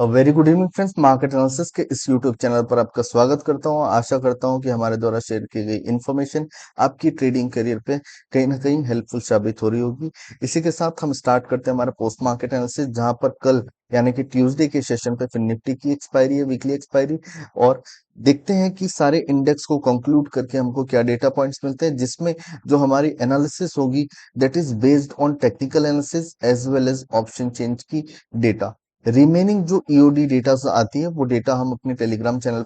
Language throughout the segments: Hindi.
Very good evening friends. Market analysis के इस यूट्यूब चैनल पर आपका स्वागत करता हूं। आशा करता हूं कि हमारे द्वारा शेयर की गई इन्फॉर्मेशन आपकी ट्रेडिंग करियर पे कहीं ना कहीं हेल्पफुल साबित हो रही होगी। इसी के साथ हम स्टार्ट करते हैं हमारा पोस्ट मार्केट एनालिसिस, जहां पर कल यानी कि ट्यूसडे के सेशन पे फिर निफ्टी की एक्सपायरी है, वीकली एक्सपायरी। और देखते हैं कि सारे इंडेक्स को कंक्लूड करके हमको क्या डेटा पॉइंट्स मिलते हैं, जिसमें जो हमारी एनालिसिस होगी that is based on technical analysis as well as option change की डेटा। रिमेनिंग जो ईओडी डेटा आती है वो डेटा हम अपने टेलीग्राम चैनल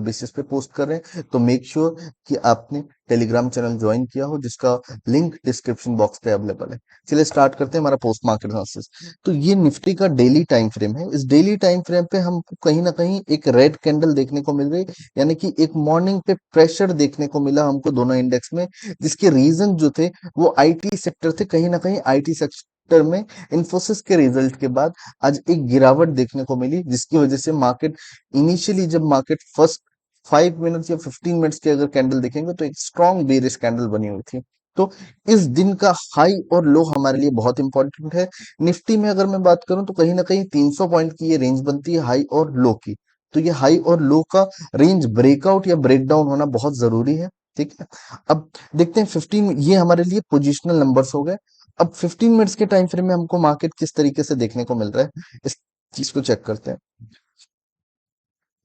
बेसिस पे पोस्ट कर रहे हैं, तो मेक श्योर कि आपने टेलीग्राम चैनल ज्वाइन किया हो, जिसका लिंक डिस्क्रिप्शन बॉक्स पे अवेलेबल है। चलिए स्टार्ट करते हैं हमारा पोस्ट मार्केट एनालिसिस। तो ये निफ्टी का डेली टाइम फ्रेम है। इस डेली टाइम फ्रेम पे हमको कहीं ना कहीं एक रेड कैंडल देखने को मिल रही है, यानी कि एक मॉर्निंग पे प्रेशर देखने को मिला हमको दोनों इंडेक्स में, जिसके रीजन जो थे वो आईटी सेक्टर थे। कहीं ना कहीं आईटी सेक्टर में इंफोसिस के रिजल्ट के बाद आज एक गिरावट देखने को मिली, जिसकी वजह से मार्केट इनिशियली, जब मार्केट फर्स्ट 5 मिनट्स या 15 मिनट्स की अगर कैंडल देखेंगे तो एक स्ट्रॉन्ग बेरिश कैंडल बनी हुई थी। तो इस दिन का हाई और लो हमारे लिए बहुत इंपॉर्टेंट है। निफ्टी में अगर मैं बात करूं तो कहीं ना कहीं 300 पॉइंट की ये रेंज बनती है हाई और लो की। तो ये हाई और लो का रेंज ब्रेकआउट या ब्रेकडाउन होना बहुत जरूरी है। ठीक है, अब देखते हैं 15, ये हमारे लिए पोजिशनल नंबर्स हो गए। अब 15 मिनट्स के टाइम फ्रेम में हमको मार्केट किस तरीके से देखने को मिल रहा है, इस चीज को चेक करते हैं।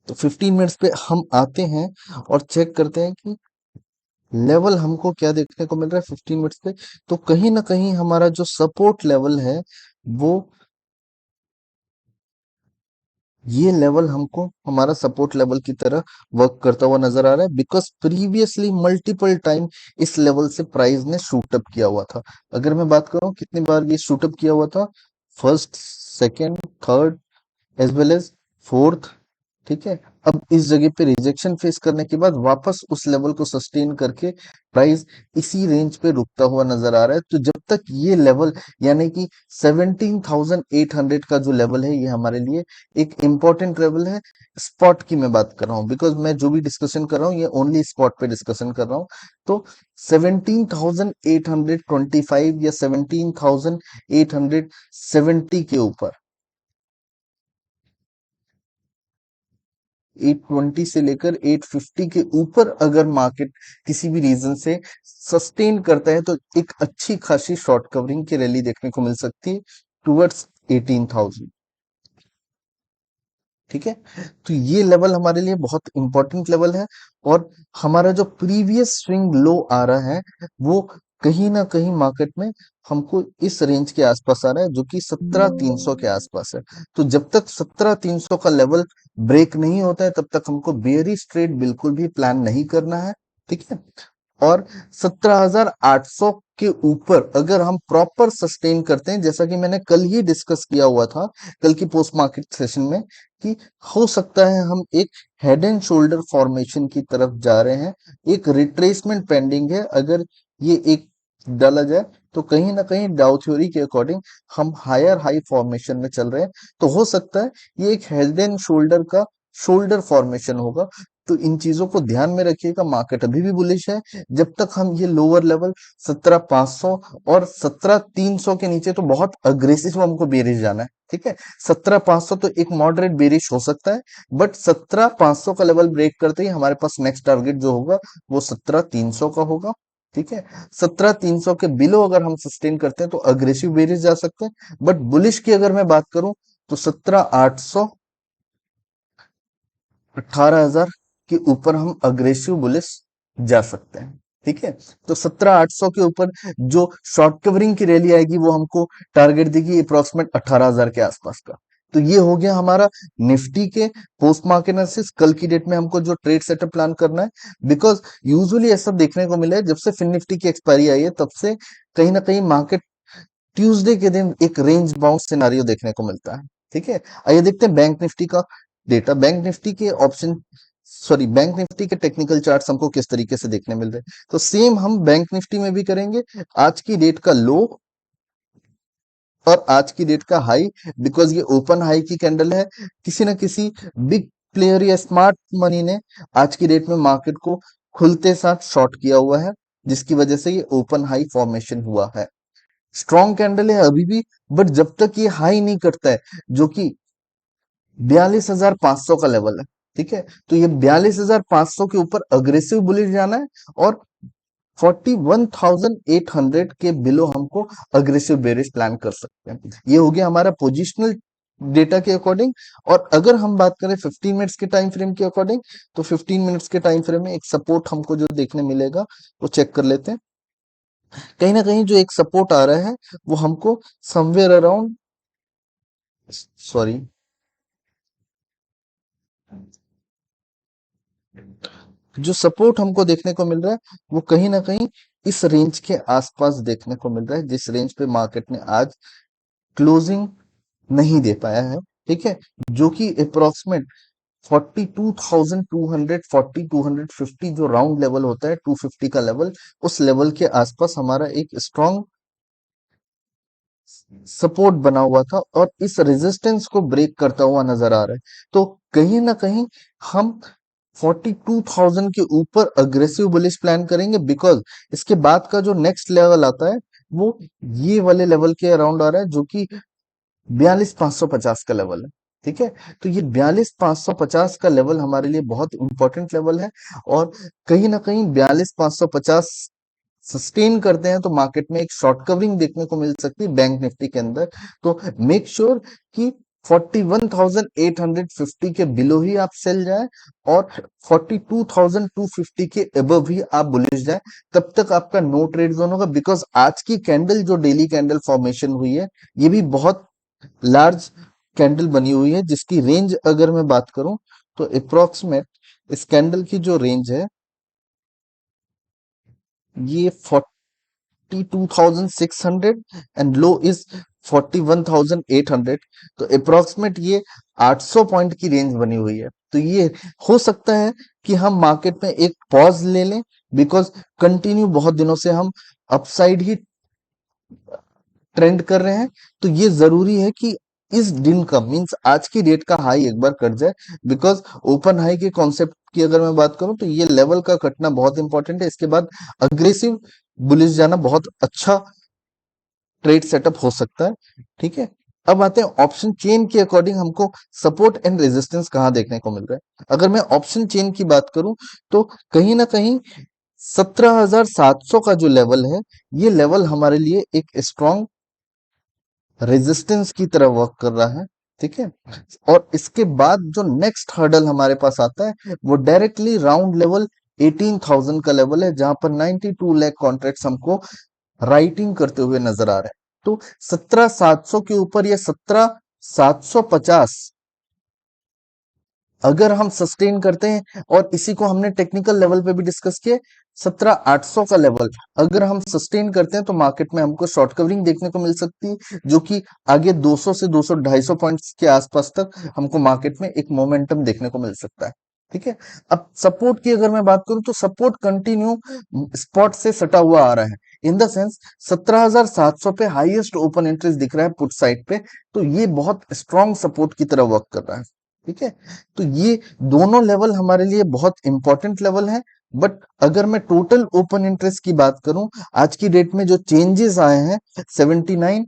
तो 15 मिनट्स पे हम आते हैं और चेक करते हैं कि लेवल हमको क्या देखने को मिल रहा है 15 मिनट्स पे। तो कहीं ना कहीं हमारा जो सपोर्ट लेवल है वो, ये लेवल हमको हमारा सपोर्ट लेवल की तरह वर्क करता हुआ नजर आ रहा है, बिकॉज प्रीवियसली मल्टीपल टाइम इस लेवल से प्राइस ने शूट अप किया हुआ था। अगर मैं बात करूं कितनी बार ये शूट अप किया हुआ था, first, second, third as well as fourth. ठीक है, अब इस जगह पे रिजेक्शन फेस करने के बाद वापस उस लेवल को सस्टेन करके प्राइस इसी रेंज पे रुकता हुआ नजर आ रहा है। तो जब तक ये लेवल यानी कि 17,800 का जो लेवल है, ये हमारे लिए एक इंपॉर्टेंट लेवल है। स्पॉट की मैं बात कर रहा हूँ, बिकॉज मैं जो भी डिस्कशन कर रहा हूँ ये ओनली स्पॉट पे डिस्कशन कर रहा हूँ। तो 17,825 या 17,870 के ऊपर, 820 से लेकर 850 के ऊपर अगर मार्केट किसी भी रीजन से सस्टेन करता है तो एक अच्छी खासी शॉर्ट कवरिंग की रैली देखने को मिल सकती है टुवर्ड्स 18,000। ठीक है, तो ये लेवल हमारे लिए बहुत इंपॉर्टेंट लेवल है। और हमारा जो प्रीवियस स्विंग लो आ रहा है वो कहीं ना कहीं मार्केट में हमको इस रेंज के आसपास आ रहा है, जो कि 17,300 के आसपास है। तो जब तक 17,300 का लेवल ब्रेक नहीं होता है तब तक हमको बेयरिश ट्रेड बिल्कुल भी प्लान नहीं करना है। ठीक है, और 17,800 के ऊपर अगर हम प्रॉपर सस्टेन करते हैं, जैसा कि मैंने कल ही डिस्कस किया हुआ था कल की पोस्ट मार्केट सेशन में, कि हो सकता है हम एक हेड एंड शोल्डर फॉर्मेशन की तरफ जा रहे हैं, एक रिट्रेसमेंट पेंडिंग है। अगर ये एक डाला जाए तो कहीं ना कहीं डाउ थ्योरी के अकॉर्डिंग हम हायर हाई फॉर्मेशन में चल रहे हैं। तो हो सकता है ये एक हेड एंड शोल्डर का शोल्डर फॉर्मेशन होगा। तो इन चीजों को ध्यान में रखिएगा। मार्केट अभी भी बुलिश है जब तक हम ये लोअर लेवल 17,500 और 17,300 के नीचे, तो बहुत अग्रेसिव हमको बेरिश जाना है। ठीक है, 17,500 तो एक मॉडरेट बेरिश हो सकता है, बट 17,500 का लेवल ब्रेक करते ही हमारे पास नेक्स्ट टारगेट जो होगा वो 17,300 का होगा। ठीक है, 17,300 के बिलो अगर हम सस्टेन करते हैं तो अग्रेसिव बेरिश जा सकते हैं। बट बुलिश की अगर मैं बात करूं तो 17,800, 18,000 के ऊपर हम अग्रेसिव बुलिश जा सकते हैं। ठीक है, तो 17,800 के ऊपर जो शॉर्ट कवरिंग की रैली आएगी वो हमको टारगेट देगी अप्रोक्सीमेट 18,000 के आसपास का। तो ये हो गया हमारा निफ्टी के पोस्ट मार्केट एनालिसिस। कल की डेट में हमको जो ट्रेड सेटअप प्लान करना है, बिकॉज यूजुअली ऐसा देखने को मिला है जब से फिन निफ्टी की एक्सपायरी आई है तब से कहीं ना कहीं मार्केट ट्यूसडे के दिन एक रेंज बाउंड सिनारियो देखने को मिलता है। ठीक है, आइए देखते हैं बैंक निफ्टी का डेटा। बैंक निफ्टी के ऑप्शन, सॉरी, बैंक निफ्टी के टेक्निकल चार्ट्स हमको किस तरीके से देखने मिल रहे हैं, तो सेम हम बैंक निफ्टी में भी करेंगे। आज की डेट का लो और आज की डेट का हाई, बिकॉज ये ओपन हाई की कैंडल है, किसी ना किसी बिग प्लेयर या स्मार्ट मनी ने आज की डेट में मार्केट को खुलते साथ शॉर्ट किया हुआ है, जिसकी वजह से ये ओपन हाई फॉर्मेशन हुआ है। स्ट्रॉन्ग कैंडल है अभी भी, बट जब तक ये हाई नहीं करता है, जो कि 42,500 का लेवल है। ठीक है, तो ये 42,500 के ऊपर अग्रेसिव बुलिश जाना है और 41,800 के बिलो हमको अग्रेसिव बेरिश प्लान कर सकते हैं। ये हो गया हमारा पोजिशनल डेटा के अकॉर्डिंग। और अगर हम बात करें 15 मिनट्स के टाइम फ्रेम के अकॉर्डिंग, तो 15 मिनट्स के टाइम फ्रेम में एक सपोर्ट हमको जो देखने मिलेगा वो चेक कर लेते हैं। कहीं ना कहीं जो एक सपोर्ट आ रहा है वो हमको समवेयर अराउंड, सॉरी, जो सपोर्ट हमको देखने को मिल रहा है वो कहीं ना कहीं इस रेंज के आसपास देखने को मिल रहा है, जिस रेंज पे मार्केट ने आज क्लोजिंग नहीं दे पाया है। ठीक है, जो कि अप्रोक्सीमेट 42,200 42,250 जो राउंड लेवल होता है, 250 का लेवल, उस लेवल के आसपास हमारा एक स्ट्रॉन्ग सपोर्ट बना हुआ था और इस रेजिस्टेंस को ब्रेक करता हुआ नजर आ रहा है। तो कहीं ना कहीं हम 42,000 के ऊपर अग्रेसिव बुलिश प्लान करेंगे, बिकॉज इसके बाद का जो नेक्स्ट लेवल आता है वो ये वाले लेवल के अराउंड आ रहा है, जो कि 42,550 का लेवल है। ठीक है, तो ये 42,550 का लेवल हमारे लिए बहुत इंपॉर्टेंट लेवल है। और कहीं ना कहीं 42,550 सस्टेन करते हैं तो मार्केट में एक शॉर्ट कवरिंग देखने को मिल सकती है बैंक निफ्टी के अंदर। तो मेक श्योर कि 41,850 के बिलो ही आप सेल जाए और 42,250 के अबव ही आप बुलिश जाए। तब तक आपका नो ट्रेड जोन होगा, बिकॉज आज की कैंडल जो डेली कैंडल फॉर्मेशन हुई है ये भी बहुत लार्ज कैंडल बनी हुई है, जिसकी रेंज अगर मैं बात करूं तो अप्रोक्सीमेट इस कैंडल की जो रेंज है ये 42,600 एंड लो इज 41,800। तो अप्रोक्सीमेट ये 800 पॉइंट की रेंज बनी हुई है। तो ये हो सकता है कि हम मार्केट में एक पॉज ले लें, बिकॉज कंटिन्यू बहुत दिनों से हम अपसाइड ही ट्रेंड कर रहे हैं। तो ये जरूरी है कि इस दिन का मींस आज की डेट का हाई एक बार कट जाए, बिकॉज ओपन हाई के कॉन्सेप्ट की अगर मैं बात करूं तो ये लेवल का कटना बहुत इंपॉर्टेंट है। इसके बाद अग्रेसिव बुलिश जाना बहुत अच्छा ट्रेड सेटअप हो सकता है। ठीक है, अब आते हैं ऑप्शन चेन के अकॉर्डिंग हमको सपोर्ट एंड रेजिस्टेंस कहाँ देखने को मिल रहा है। अगर मैं ऑप्शन चेन की बात करूं तो कहीं ना कहीं 17,700 का जो लेवल है ये लेवल हमारे लिए एक स्ट्रॉन्ग रेजिस्टेंस की तरह वर्क कर रहा है। ठीक है, और इसके बाद जो नेक्स्ट हर्डल हमारे पास आता है वो डायरेक्टली राउंड लेवल 18,000 का लेवल है, जहां पर 92 लाख कॉन्ट्रैक्ट्स हमको राइटिंग करते हुए नजर आ रहे हैं। तो 17,700 के ऊपर या 17,750 अगर हम सस्टेन करते हैं, और इसी को हमने टेक्निकल लेवल पे भी डिस्कस किया, 17,800 का लेवल अगर हम सस्टेन करते हैं तो मार्केट में हमको शॉर्ट कवरिंग देखने को मिल सकती है, जो कि आगे 200 से 200 250 पॉइंट्स के आसपास तक हमको मार्केट में एक मोमेंटम देखने को मिल सकता है। ठीक है, अब सपोर्ट की अगर मैं बात करूं तो सपोर्ट कंटिन्यू स्पॉट से सटा हुआ आ रहा है, इन द सेंस 17,700 पे हाईएस्ट ओपन इंटरेस्ट दिख रहा है पुट साइड पे। तो ये बहुत स्ट्रॉन्ग सपोर्ट की तरह वर्क कर रहा है। ठीक है, तो ये दोनों लेवल हमारे लिए बहुत इंपॉर्टेंट लेवल है। बट अगर मैं टोटल ओपन इंटरेस्ट की बात करूं, आज की डेट में जो चेंजेस आए हैं 79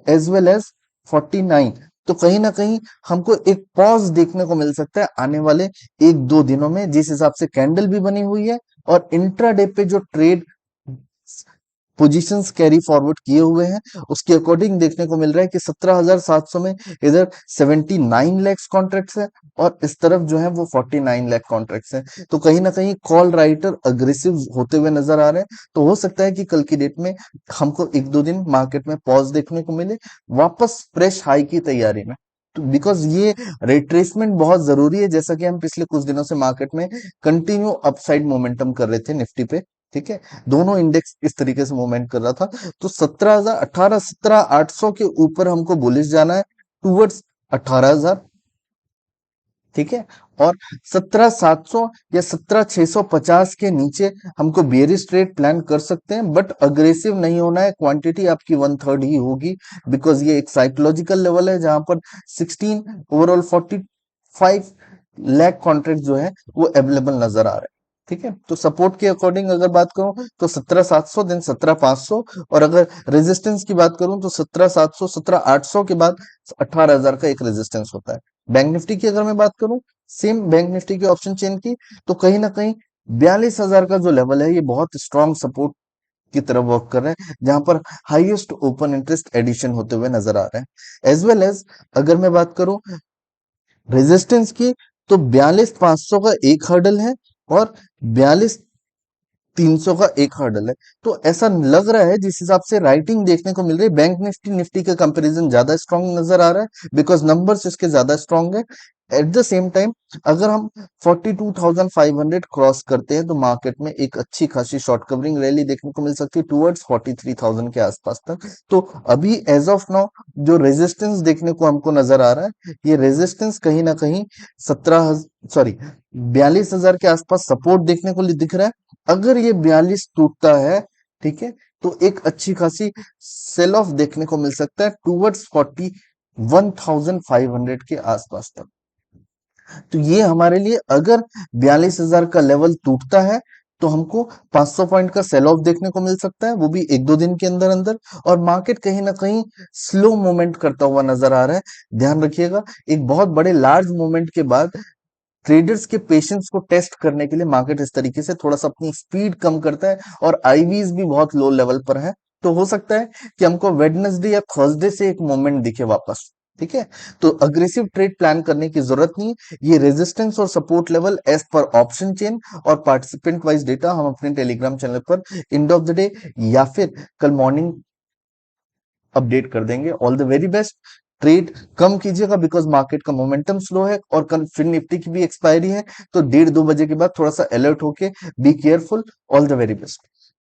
एज वेल एज 49, तो कहीं ना कहीं हमको एक पॉज देखने को मिल सकता है आने वाले एक दो दिनों में, जिस हिसाब से कैंडल भी बनी हुई है और इंट्राडे पे जो ट्रेड पोजीशंस कैरी फॉरवर्ड किए हुए हैं उसके अकॉर्डिंग देखने को मिल रहा है कि 17,700 में इधर 79 लाख कॉन्ट्रैक्ट्स है और इस तरफ जो है वो 49 लाख कॉन्ट्रैक्ट्स हैं। तो कहीं ना कहीं कॉल राइटर अग्रेसिव होते हुए नजर आ रहे हैं। तो हो सकता है कि कल की डेट में हमको एक दो दिन मार्केट में पॉज देखने को मिले, वापस फ्रेश हाई की तैयारी में। तो बिकॉज ये रिट्रेसमेंट बहुत जरूरी है, जैसा कि हम पिछले कुछ दिनों से मार्केट में कंटिन्यू अपसाइड मोमेंटम कर रहे थे निफ्टी पे। ठीक है, दोनों इंडेक्स इस तरीके से मूवमेंट कर रहा था। तो 17,000 18 17,800 के ऊपर हमको बुलिश जाना है टूवर्ड्स 18,000। ठीक है, और 17,700 या 17,650 के नीचे हमको बेयरिश ट्रेड प्लान कर सकते हैं, बट अग्रेसिव नहीं होना है। क्वांटिटी आपकी 1/3 ही होगी, बिकॉज ये एक साइकोलॉजिकल लेवल है जहां पर 16 ओवरऑल 45 लाख कॉन्ट्रैक्ट जो है वो अवेलेबल नजर आ रहे हैं। ठीक है, तो सपोर्ट के अकॉर्डिंग अगर बात करूं तो 17,700 देन 17,500, और अगर रेजिस्टेंस की बात करूं तो 17,700 17,800 के बाद 18,000 का एक रेजिस्टेंस होता है। बैंक निफ्टी की अगर मैं बात करूं, सेम बैंक निफ्टी के ऑप्शन चेन की, तो कहीं ना कहीं 42,000 का जो लेवल है ये बहुत स्ट्रॉन्ग सपोर्ट की तरफ वर्क कर रहे हैं, जहां पर हाईएस्ट ओपन इंटरेस्ट एडिशन होते हुए नजर आ रहे हैं। एज वेल एज अगर मैं बात करूं रेजिस्टेंस की, तो 42,500 का एक हर्डल है और 42,300 का एक हर्डल है। तो ऐसा लग रहा है, जिस हिसाब से राइटिंग देखने को मिल रही है, बैंक निफ्टी निफ्टी का कंपैरिजन ज्यादा स्ट्रांग नजर आ रहा है, बिकॉज नंबर्स इसके ज्यादा स्ट्रांग है। एट द सेम टाइम अगर हम 42,500 क्रॉस करते हैं, तो मार्केट में एक अच्छी खासी शॉर्ट कवरिंग रैली देखने को मिल सकती है टुवर्ड्स 43,000 के आसपास तक। तो अभी एज ऑफ नाउ जो रेजिस्टेंस देखने को हमको नजर आ रहा है, ये रेजिस्टेंस कहीं ना कहीं 42,000 के आसपास सपोर्ट देखने को दिख रहा है। अगर ये 42 टूटता है, ठीक है, तो एक अच्छी खासी सेल ऑफ देखने को मिल सकता है टूवर्ड्स 41,500 के आसपास तक। तो ये हमारे लिए, अगर 42,000 का लेवल टूटता है, तो हमको 500 पॉइंट का सेल ऑफ देखने को मिल सकता है, वो भी एक दो दिन के अंदर अंदर। और मार्केट कहीं ना कहीं स्लो मूवमेंट करता हुआ नजर आ रहा है। ध्यान रखिएगा, एक बहुत बड़े लार्ज मूवमेंट के बाद ट्रेडर्स के पेशेंस को टेस्ट करने के लिए मार्केट इस तरीके से थोड़ा सा अपनी स्पीड कम करता है, और आईवीज भी बहुत लो लेवल पर है। तो हो सकता है कि हमको वेडनेसडे या थर्सडे से एक मोमेंट दिखे वापस। ठीक है, तो अग्रेसिव ट्रेड प्लान करने की जरूरत नहीं। ये रेजिस्टेंस और support level as per option chain और पार्टिसिपेंट वाइज डेटा हम अपने टेलीग्राम चैनल पर एंड ऑफ द डे या फिर कल मॉर्निंग अपडेट कर देंगे। All the very best. Trade कम कीजिएगा, बिकॉज मार्केट का मोमेंटम स्लो है और कल फिर निफ्टी की भी एक्सपायरी है, तो 1:30-2 बजे के बाद थोड़ा सा अलर्ट होके be careful. All the very best.